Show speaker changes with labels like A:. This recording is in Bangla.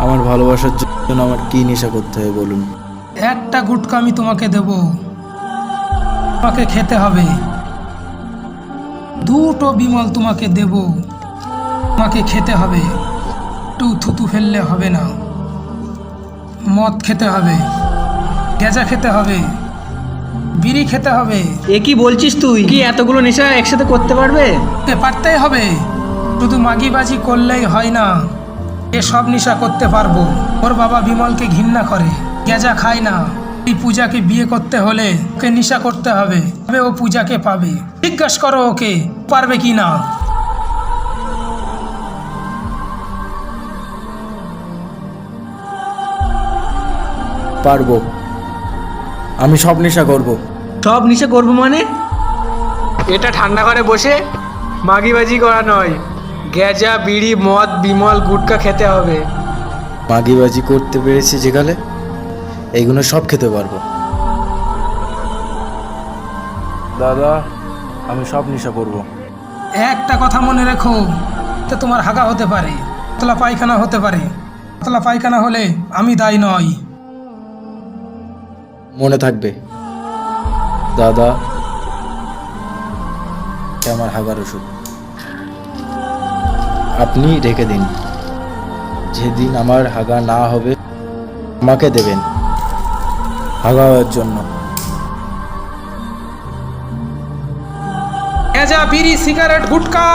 A: আমার ভালোবাসার জন্য আমার কি নেশা করতে হবে বলুন?
B: একটা গুটকা আমি তোমাকে দেব, তোমাকে খেতে হবে। দুটো বিমল তোমাকে দেব, তোমাকে খেতে হবে। একটু থুতু ফেললে হবে না। মদ খেতে হবে, গেঁজা খেতে হবে, বিড়ি খেতে হবে।
C: এ কি বলছিস তুই? কি এতগুলো নেশা একসাথে করতে পারবে?
B: পারতেই হবে, শুধু মাগিবাজি করলেই হয় না। এ সব নেশা করতে পারবো। ওর বাবা বিমলকে ঘৃণা করে, গেঁজা খায় না। এই পূজাকে বিয়ে করতে হলে ওকে নেশা করতে হবে, তবে ও পূজাকে পাবে। জিজ্ঞাস করো ওকে পারবে কি না।
A: পারবো, আমি সব নেশা করব।
C: সব নেশা করবো মানে? এটা ঠান্ডা ঘরে বসে মাগিবাজি করা নয়, গেজা বিড়ি মদ বিমল গুটকা খেতে হবে।
A: মাগিবাজি করতে পেরেছি যেখানে, এইগুলো সব খেতে পারবো। দাদা, আমি সব নেশা করব।
B: একটা কথা মনে রেখো, তো তোমার হাগা হতে পারে, পাতলা পায়খানা হতে পারে। পাতলা পায়খানা হলে আমি দায়ী নই।
A: মনে থাকবে দাদা, এটা আমার হাগার ওষুধ। আপনি রেখে দিন, যেদিন আমার হাগা না হবে আমাকে দেবেন হাগা হওয়ার জন্য।
B: গেঁজা বিড়ি সিগারেট গুটকা